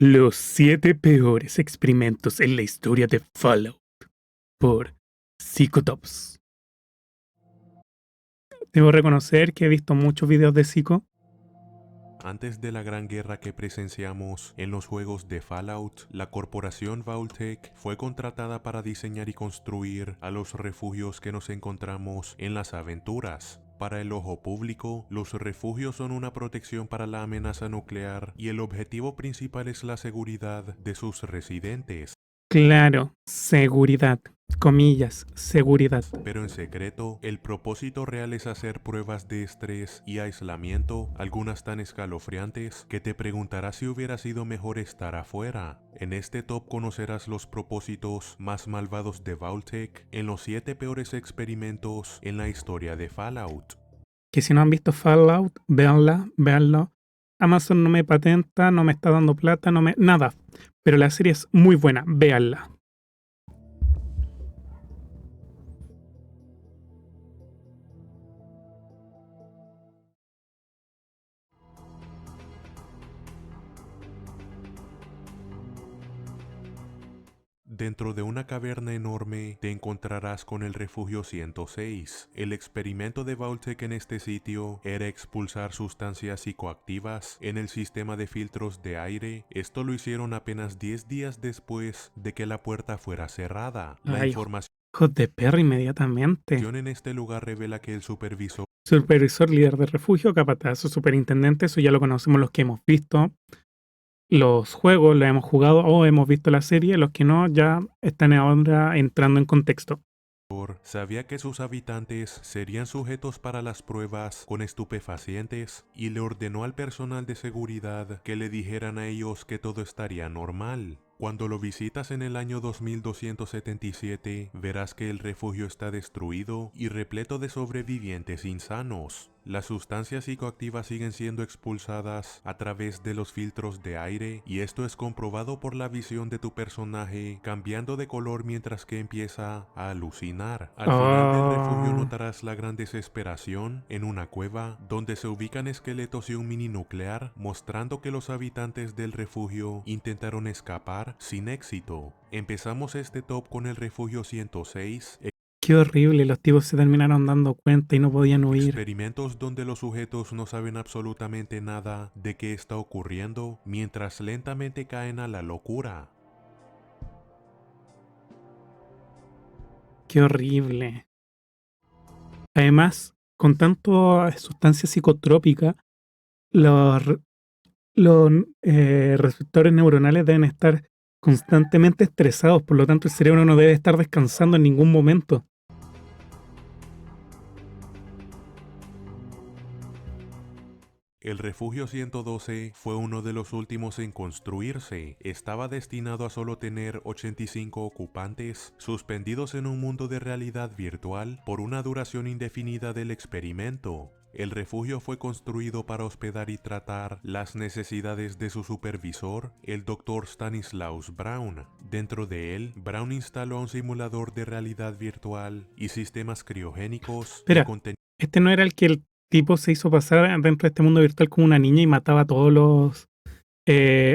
Los 7 peores experimentos en la historia de Fallout por Psicotops. Debo reconocer que he visto muchos videos de Psico. Antes de la gran guerra que presenciamos en los juegos de Fallout, la corporación Vault-Tec fue contratada para diseñar y construir a los refugios que nos encontramos en las aventuras. Para el ojo público, los refugios son una protección para la amenaza nuclear y el objetivo principal es la seguridad de sus residentes. Claro, seguridad. Comillas, seguridad. Pero en secreto, el propósito real es hacer pruebas de estrés y aislamiento, algunas tan escalofriantes que te preguntarás si hubiera sido mejor estar afuera. En este top conocerás los propósitos más malvados de Vault-Tec en los 7 peores experimentos en la historia de Fallout. Que si no han visto Fallout, véanlo. Amazon no me patenta, no me está dando plata, nada. Pero la serie es muy buena, véanla. Dentro de una caverna enorme te encontrarás con el refugio 106. El experimento de Vault-Tec en este sitio era expulsar sustancias psicoactivas en el sistema de filtros de aire. Esto lo hicieron apenas 10 días después de que la puerta fuera cerrada. La Ay, información hijos de perra inmediatamente. en este lugar revela que el supervisor Supervisor, líder de refugio, capataz o superintendente, eso ya lo conocemos los que hemos visto los juegos, los hemos jugado o hemos visto la serie, los que no ya están ahora entrando en contexto. sabía que sus habitantes serían sujetos para las pruebas con estupefacientes y le ordenó al personal de seguridad que le dijeran a ellos que todo estaría normal. Cuando lo visitas en el año 2277, verás que el refugio está destruido y repleto de sobrevivientes insanos. Las sustancias psicoactivas siguen siendo expulsadas a través de los filtros de aire y esto es comprobado por la visión de tu personaje cambiando de color mientras que empieza a alucinar. Al final del refugio Oh, notarás la gran desesperación en una cueva donde se ubican esqueletos y un mini nuclear mostrando que los habitantes del refugio intentaron escapar sin éxito. Empezamos este top con el refugio 106. qué horrible, los tipos se terminaron dando cuenta y no podían huir. Experimentos donde los sujetos no saben absolutamente nada de qué está ocurriendo mientras lentamente caen a la locura. Qué horrible. Además, con tanto sustancia psicotrópica, los, los receptores neuronales deben estar constantemente estresados, por lo tanto el cerebro no debe estar descansando en ningún momento. El refugio 112 fue uno de los últimos en construirse. Estaba destinado a solo tener 85 ocupantes, suspendidos en un mundo de realidad virtual por una duración indefinida del experimento. El refugio fue construido para hospedar y tratar las necesidades de su supervisor, el Dr. Stanislaus Braun. Dentro de él, Braun instaló un simulador de realidad virtual y sistemas criogénicos que Espera, ¿este no era el que el tipo se hizo pasar dentro de este mundo virtual como una niña y mataba a todos los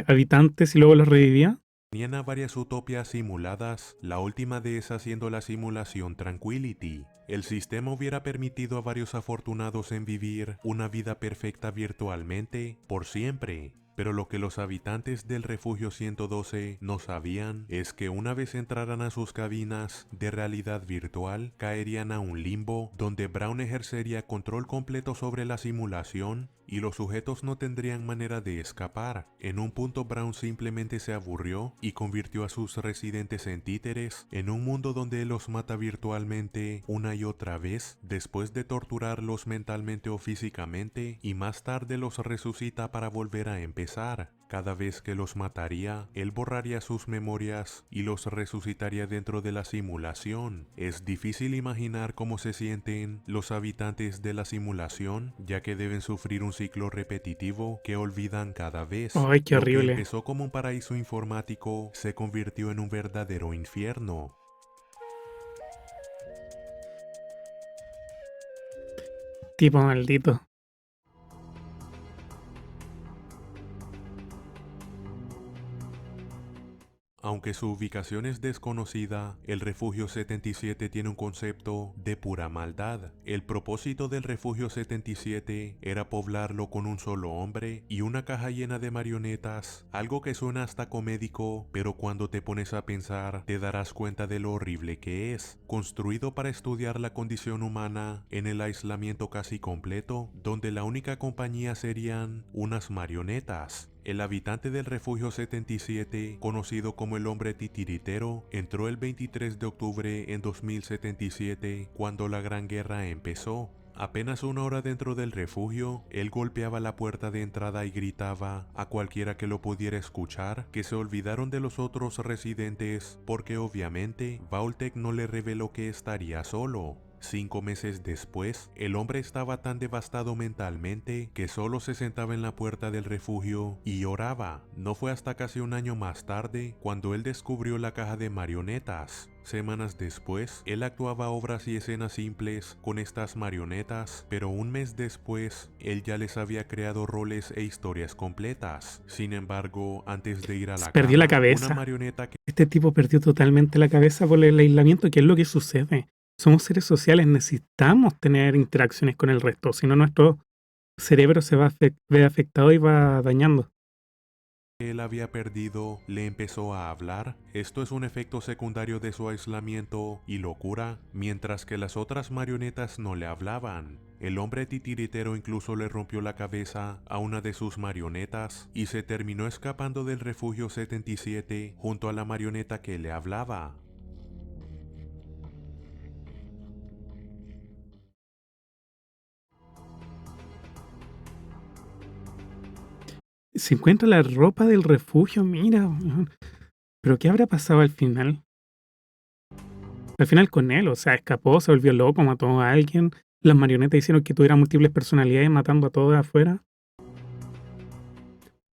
habitantes y luego los revivía? tenían a varias utopias simuladas, la última de esas siendo la simulación Tranquility. El sistema hubiera permitido a varios afortunados en vivir una vida perfecta virtualmente por siempre. Pero lo que los habitantes del refugio 112 no sabían es que una vez entraran a sus cabinas de realidad virtual, caerían a un limbo donde Braun ejercería control completo sobre la simulación y los sujetos no tendrían manera de escapar. En un punto Braun simplemente se aburrió y convirtió a sus residentes en títeres en un mundo donde él los mata virtualmente una y otra vez después de torturarlos mentalmente o físicamente y más tarde los resucita para volver a empezar. Cada vez que los mataría, él borraría sus memorias y los resucitaría dentro de la simulación. Es difícil imaginar cómo se sienten los habitantes de la simulación, ya que deben sufrir un ciclo repetitivo que olvidan cada vez. ¡Ay, qué Lo que horrible! empezó como un paraíso informático se convirtió en un verdadero infierno. Tipo maldito. Aunque su ubicación es desconocida, el Refugio 77 tiene un concepto de pura maldad. El propósito del Refugio 77 era poblarlo con un solo hombre y una caja llena de marionetas, algo que suena hasta comédico, pero cuando te pones a pensar te darás cuenta de lo horrible que es. Construido para estudiar la condición humana en el aislamiento casi completo, donde la única compañía serían unas marionetas. El habitante del Refugio 77, conocido como el Hombre Titiritero, entró el 23 de octubre en 2077, cuando la Gran Guerra empezó. Apenas una hora dentro del refugio, él golpeaba la puerta de entrada y gritaba a cualquiera que lo pudiera escuchar que se olvidaron de los otros residentes porque obviamente Vault-Tec no le reveló que estaría solo. 5 meses después, el hombre estaba tan devastado mentalmente que solo se sentaba en la puerta del refugio y oraba. No fue hasta casi un año más tarde cuando él descubrió la caja de marionetas. Semanas después, él actuaba obras y escenas simples con estas marionetas, pero un mes después, él ya les había creado roles e historias completas. Sin embargo, antes de ir a la Perdió la cama, una cabeza. marioneta que Este tipo perdió totalmente la cabeza por el aislamiento, que es lo que sucede. Somos seres sociales, necesitamos tener interacciones con el resto, si no nuestro cerebro se va a ver afectado y va dañando. él había perdido le empezó a hablar. Esto es un efecto secundario de su aislamiento y locura, mientras que las otras marionetas no le hablaban. El hombre titiritero incluso le rompió la cabeza a una de sus marionetas y se terminó escapando del refugio 77 junto a la marioneta que le hablaba. Se encuentra la ropa del refugio, mira, weón. Pero ¿qué habrá pasado al final? Al final con él, o sea, escapó, se volvió loco, mató a alguien. Las marionetas hicieron que tuviera múltiples personalidades, matando a todos afuera.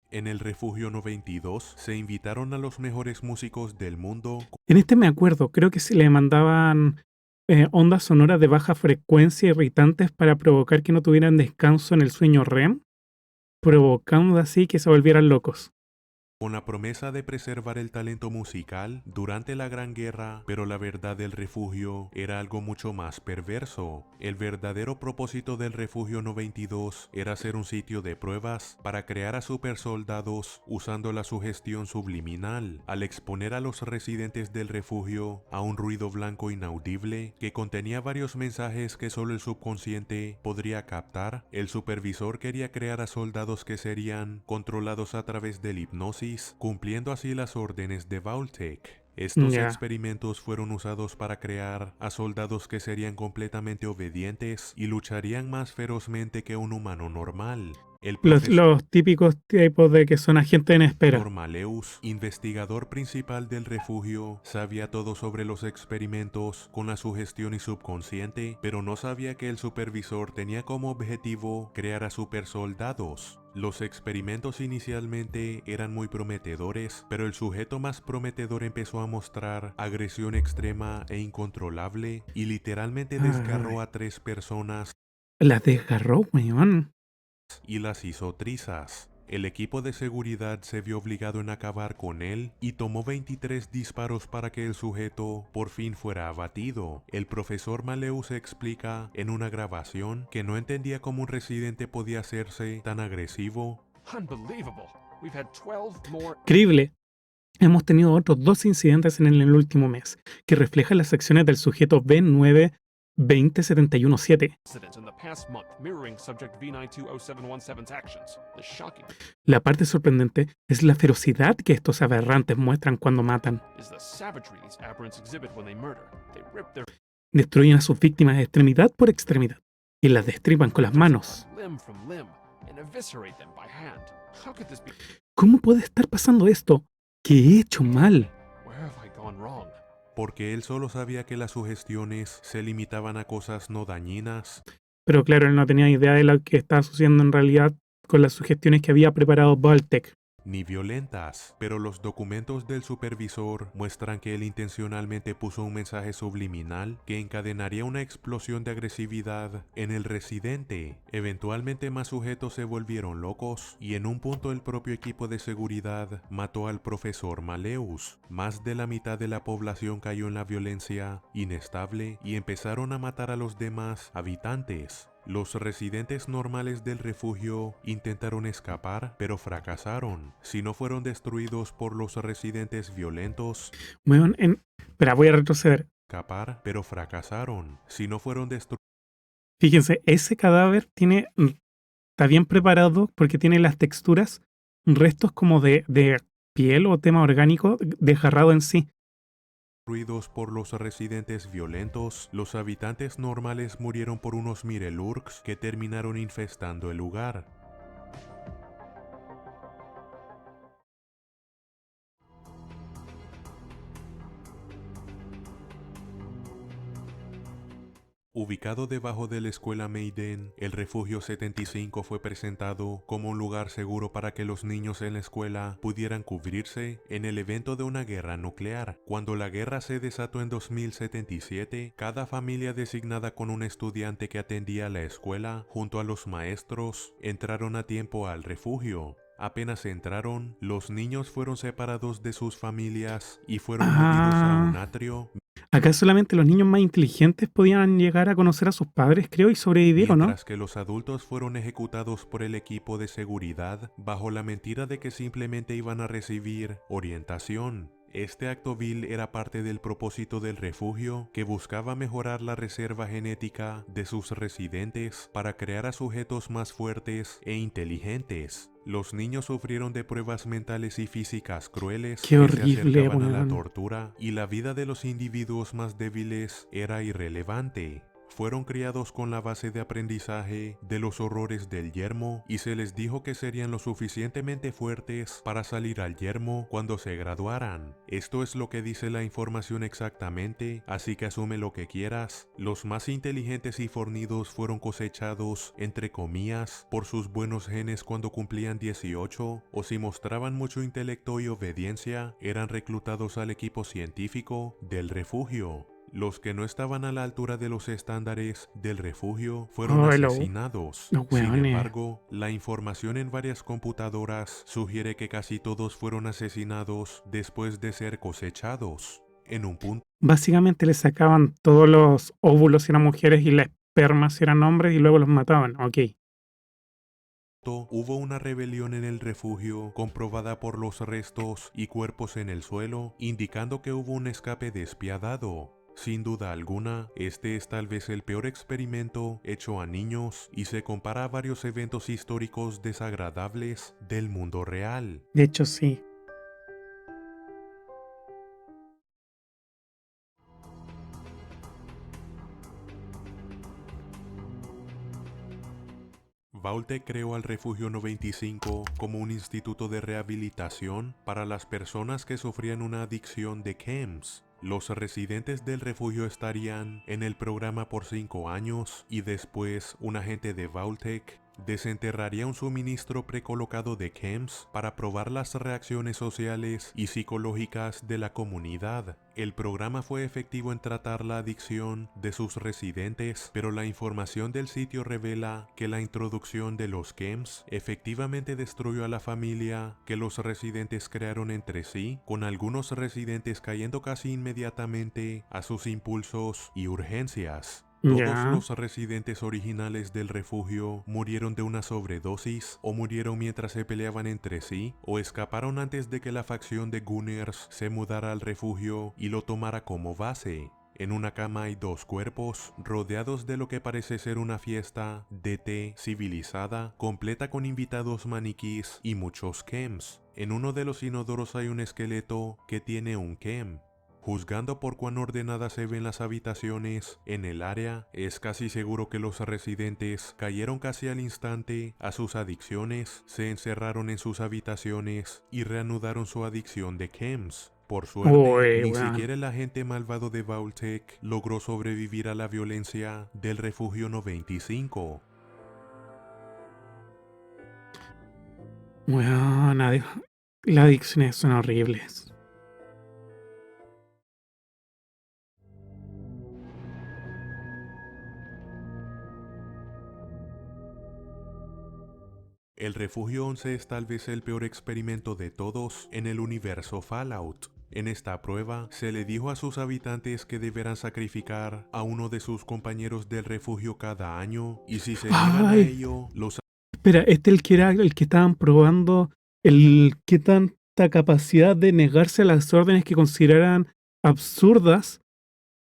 En el refugio 92 se invitaron a los mejores músicos del mundo. En este me acuerdo, creo que se le mandaban ondas sonoras de baja frecuencia irritantes para provocar que no tuvieran descanso en el sueño REM, provocando así que se volvieran locos. Con la promesa de preservar el talento musical durante la Gran Guerra, pero la verdad del refugio era algo mucho más perverso. El verdadero propósito del Refugio 92 era ser un sitio de pruebas para crear a supersoldados usando la sugestión subliminal, al exponer a los residentes del refugio a un ruido blanco inaudible que contenía varios mensajes que solo el subconsciente podría captar. El supervisor quería crear a soldados que serían controlados a través del hipnosis, cumpliendo así las órdenes de Vault-Tec. Estos Ya. experimentos fueron usados para crear a soldados que serían completamente obedientes y lucharían más ferozmente que un humano normal. El profesor Los típicos tipos de que son agentes en espera. Maleus, investigador principal del refugio, sabía todo sobre los experimentos con la sugestión y subconsciente, pero no sabía que el supervisor tenía como objetivo crear a supersoldados. Los experimentos inicialmente eran muy prometedores, pero el sujeto más prometedor empezó a mostrar agresión extrema e incontrolable y literalmente desgarró Ay, a 3 personas las desgarró, weón. y las hizo trizas. El equipo de seguridad se vio obligado en acabar con él y tomó 23 disparos para que el sujeto por fin fuera abatido. El profesor Maleus explica en una grabación que no entendía cómo un residente podía hacerse tan agresivo. Unbelievable. We've had 12 more Increíble. Hemos tenido otros 2 incidentes en el último mes, que reflejan las acciones del sujeto B9-20-717. incidents in the past month mirroring subject V920717's actions. The shocking La parte sorprendente es la ferocidad que estos aberrantes muestran cuando matan. is the savagery these aberrants exhibit when they murder. They rip their Destruyen a sus víctimas extremidad por extremidad y las destripan con las manos. limb from limb and eviscerate them by hand. How could this be? ¿Cómo puede estar pasando esto? ¿Qué he hecho mal? Where have I gone wrong? Porque él solo sabía que las sugestiones se limitaban a cosas no dañinas. Pero claro, él no tenía idea de lo que estaba sucediendo en realidad con las sugestiones que había preparado Vault-Tec. ni violentas, pero los documentos del supervisor muestran que él intencionalmente puso un mensaje subliminal que encadenaría una explosión de agresividad en el residente. Eventualmente más sujetos se volvieron locos y en un punto el propio equipo de seguridad mató al profesor Maleus. Más de la mitad de la población cayó en la violencia inestable y empezaron a matar a los demás habitantes. Los residentes normales del refugio intentaron escapar, pero fracasaron. Si no fueron destruidos por los residentes violentos, Weón, espera, voy a retroceder. escapar, pero fracasaron. Si no fueron destruidos, Fíjense, ese cadáver está bien preparado porque tiene las texturas, restos como de piel o tema orgánico desgarrado en sí. por los residentes violentos, los habitantes normales murieron por unos mirelurks que terminaron infestando el lugar. Ubicado debajo de la escuela Maiden, el Refugio 75 fue presentado como un lugar seguro para que los niños en la escuela pudieran cubrirse en el evento de una guerra nuclear. Cuando la guerra se desató en 2077, cada familia designada con un estudiante que atendía la escuela, junto a los maestros, entraron a tiempo al refugio. Apenas entraron, los niños fueron separados de sus familias y fueron movidos a un atrio. Acá solamente los niños más inteligentes podían llegar a conocer a sus padres, creo, y sobrevivir, ¿o no? Mientras que los adultos fueron ejecutados por el equipo de seguridad bajo la mentira de que simplemente iban a recibir orientación. Este acto vil era parte del propósito del refugio, que buscaba mejorar la reserva genética de sus residentes para crear a sujetos más fuertes e inteligentes. Los niños sufrieron de pruebas mentales y físicas crueles Qué que se horrible, acercaban a la weón. tortura, y la vida de los individuos más débiles era irrelevante. Fueron criados con la base de aprendizaje de los horrores del yermo y se les dijo que serían lo suficientemente fuertes para salir al yermo cuando se graduaran. Esto es lo que dice la información exactamente, así que asume lo que quieras. Los más inteligentes y fornidos fueron cosechados, entre comillas, por sus buenos genes cuando cumplían 18, o si mostraban mucho intelecto y obediencia, eran reclutados al equipo científico del refugio. Los que no estaban a la altura de los estándares del refugio fueron Oh, asesinados. los Sin weones. embargo, la información en varias computadoras sugiere que casi todos fueron asesinados después de ser cosechados. En un punto, Básicamente le sacaban todos los óvulos si eran mujeres y la esperma si eran hombres y luego los mataban. Ok. hubo una rebelión en el refugio comprobada por los restos y cuerpos en el suelo, indicando que hubo un escape despiadado. Sin duda alguna, este es tal vez el peor experimento hecho a niños y se compara a varios eventos históricos desagradables del mundo real. De hecho, sí. Vault-Tec creó al Refugio 95 como un instituto de rehabilitación para las personas que sufrían una adicción de chems. Los residentes del refugio estarían en el programa por 5 años y después un agente de Vault-Tec desenterraría un suministro precolocado de chems para probar las reacciones sociales y psicológicas de la comunidad. El programa fue efectivo en tratar la adicción de sus residentes, pero la información del sitio revela que la introducción de los chems efectivamente destruyó a la familia que los residentes crearon entre sí, con algunos residentes cayendo casi inmediatamente a sus impulsos y urgencias. Todos Ya. los residentes originales del refugio murieron de una sobredosis, o murieron mientras se peleaban entre sí, o escaparon antes de que la facción de Gunners se mudara al refugio y lo tomara como base. En una cama hay 2 cuerpos, rodeados de lo que parece ser una fiesta de té civilizada, completa con invitados maniquís y muchos chems. En uno de los inodoros hay un esqueleto que tiene un chem. Juzgando por cuán ordenadas se ven las habitaciones en el área, es casi seguro que los residentes cayeron casi al instante a sus adicciones, se encerraron en sus habitaciones y reanudaron su adicción de chems. Por suerte, Uy, ni weón. siquiera el agente malvado de Vault-Tec logró sobrevivir a la violencia del Refugio 95. Weón, Las adicciones son horribles. El Refugio 11 es tal vez el peor experimento de todos en el universo Fallout. En esta prueba, se le dijo a sus habitantes que deberán sacrificar a uno de sus compañeros del refugio cada año, y si se niegan a Ay, ello, los espera, este es el que era el que estaban probando el qué tanta capacidad de negarse a las órdenes que consideraran absurdas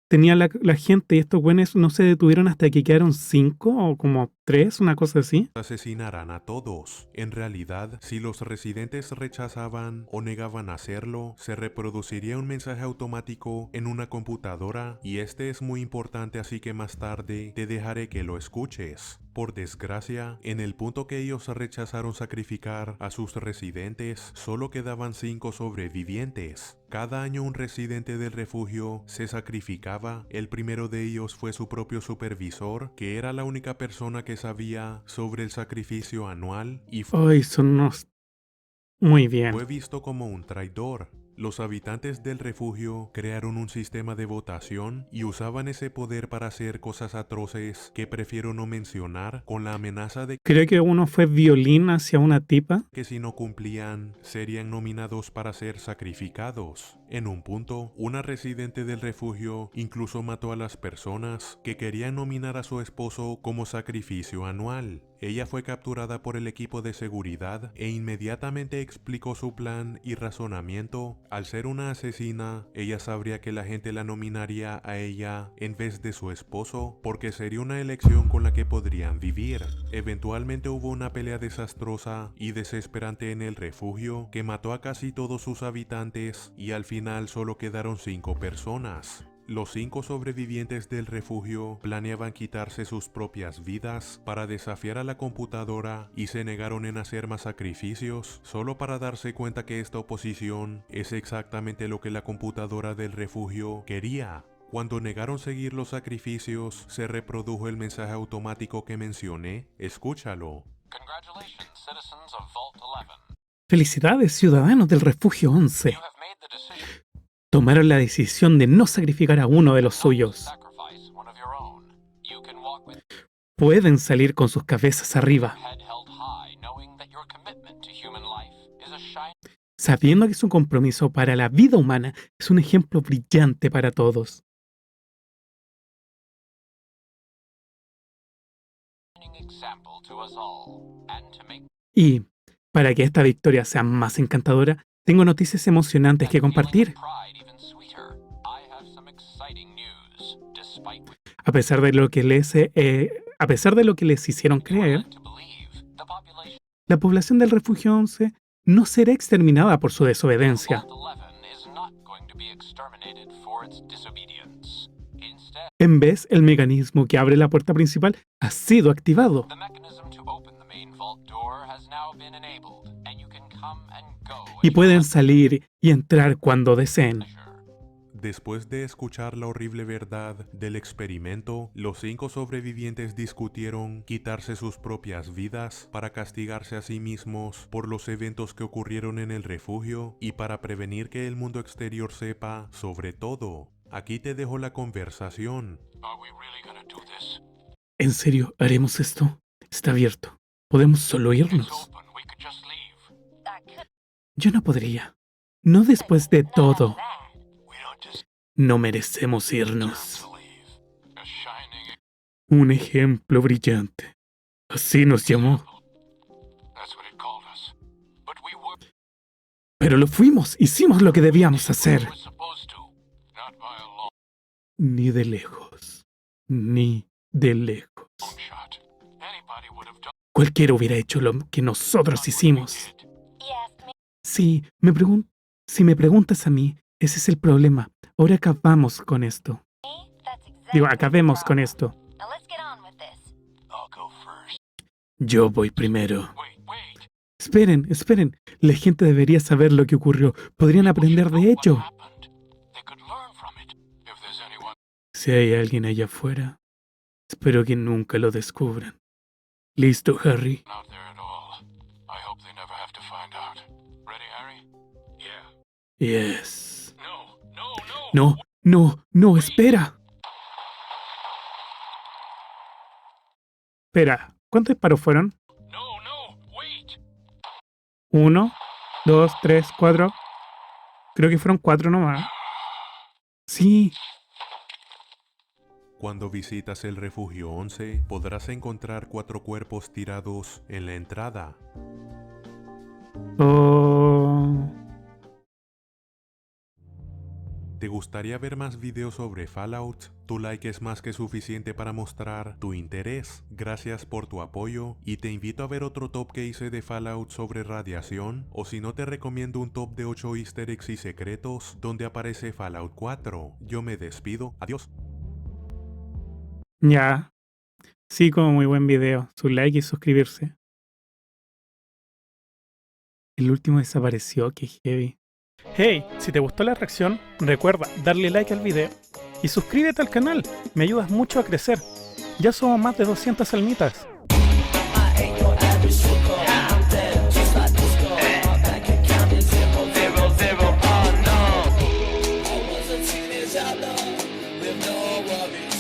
tenía la gente, y estos güeyes no se detuvieron hasta que quedaron 5 o como 3, una cosa así. asesinarán a todos. En realidad, si los residentes rechazaban o negaban hacerlo, se reproduciría un mensaje automático en una computadora, y este es muy importante, así que más tarde te dejaré que lo escuches. Por desgracia, en el punto que ellos rechazaron sacrificar a sus residentes, solo quedaban 5 sobrevivientes. Cada año un residente del refugio se sacrificaba. El primero de ellos fue su propio supervisor, que era la única persona que sabía sobre el sacrificio anual, y Ay, son unos... Muy bien. fue visto como un traidor. Los habitantes del refugio crearon un sistema de votación y usaban ese poder para hacer cosas atroces que prefiero no mencionar, con la amenaza de Creo que uno fue violín hacia una tipa. que si no cumplían, serían nominados para ser sacrificados. En un punto, una residente del refugio incluso mató a las personas que querían nominar a su esposo como sacrificio anual. Ella fue capturada por el equipo de seguridad e inmediatamente explicó su plan y razonamiento. Al ser una asesina, ella sabría que la gente la nominaría a ella en vez de su esposo, porque sería una elección con la que podrían vivir. Eventualmente hubo una pelea desastrosa y desesperante en el refugio que mató a casi todos sus habitantes, y al final solo quedaron 5 personas. Los 5 sobrevivientes del refugio planeaban quitarse sus propias vidas para desafiar a la computadora, y se negaron en hacer más sacrificios, solo para darse cuenta que esta oposición es exactamente lo que la computadora del refugio quería. Cuando negaron seguir los sacrificios, se reprodujo el mensaje automático que mencioné. Escúchalo. Congratulations, citizens of Vault 11. Felicidades, ciudadanos del Refugio 11. You have made the decision Tomaron la decisión de no sacrificar a uno de los not to suyos. sacrifice one of your own. You can walk with Pueden salir con sus cabezas arriba, head held high, knowing that your commitment to human life is a shining sabiendo que su compromiso para la vida humana es un ejemplo brillante para todos. example to us all. And to make Y, para que esta victoria sea más encantadora, tengo noticias emocionantes que that feeling of compartir. pride even sweeter, I have some exciting news. Despite what A pesar de lo que les hicieron you are creer, led to believe, the population la población del Refugio 11 no será exterminada por su of desobediencia. Vault 11 is not going to be exterminated for its disobedience. Instead, En vez, el mecanismo que abre la puerta principal ha sido activado. the mechanism to open the main vault door has now been enabled, and you can come and go Y as you pueden like salir y entrar cuando deseen. pleasure. Después de escuchar la horrible verdad del experimento, los 5 sobrevivientes discutieron quitarse sus propias vidas para castigarse a sí mismos por los eventos que ocurrieron en el refugio y para prevenir que el mundo exterior sepa sobre todo. Aquí te dejo la conversación. Are we really gonna do this? ¿En serio haremos esto? Está abierto. Podemos solo It's irnos. open. We could just leave. Yo no podría. No después de todo. We don't just No merecemos deserve irnos. to leave. A shining Un ejemplo brillante. Así nos llamó. That's what it called us. But we were Pero lo fuimos. Hicimos lo que debíamos hacer. we were supposed to. Not by a long Ni de lejos. Ni de lejos. shot. Anybody would have done Cualquiera hubiera hecho lo que nosotros what we hicimos. did. Si me preguntas a mí, ese es el problema. Ahora acabamos con esto. Acabemos con esto. I'll go first. Yo voy primero. Wait. Esperen. La gente debería saber lo que ocurrió. Podrían aprender de ello. What happened? They could learn from it. If there's anyone Si hay alguien allá afuera, espero que nunca lo descubran. ¿Listo, Harry? out there at all, I hope they never have to find out. Ready, Harry? Yes. No, no, no! No, no, no, espera. Espera, ¿cuántos disparos fueron? No, no! Wait! 1, 2, 3, 4. Creo que fueron 4 nomás. Sí. Cuando visitas el refugio 11, podrás encontrar 4 cuerpos tirados en la entrada. Oh. ¿Te gustaría ver más videos sobre Fallout? Tu like es más que suficiente para mostrar tu interés. Gracias por tu apoyo y te invito a ver otro top que hice de Fallout sobre radiación, o si no te recomiendo un top de 8 easter eggs y secretos donde aparece Fallout 4. Yo me despido, adiós. Ya. Sí, como muy buen video. Su like y suscribirse. El último desapareció, qué heavy. Hey, si te gustó la reacción, recuerda darle like al video y suscríbete al canal. Me ayudas mucho a crecer. Ya somos más de 200 almitas. I ain't your average sugar. I'm dead, just like this girl. My bank account is 000, oh no. I was a teenage outlaw with no worries.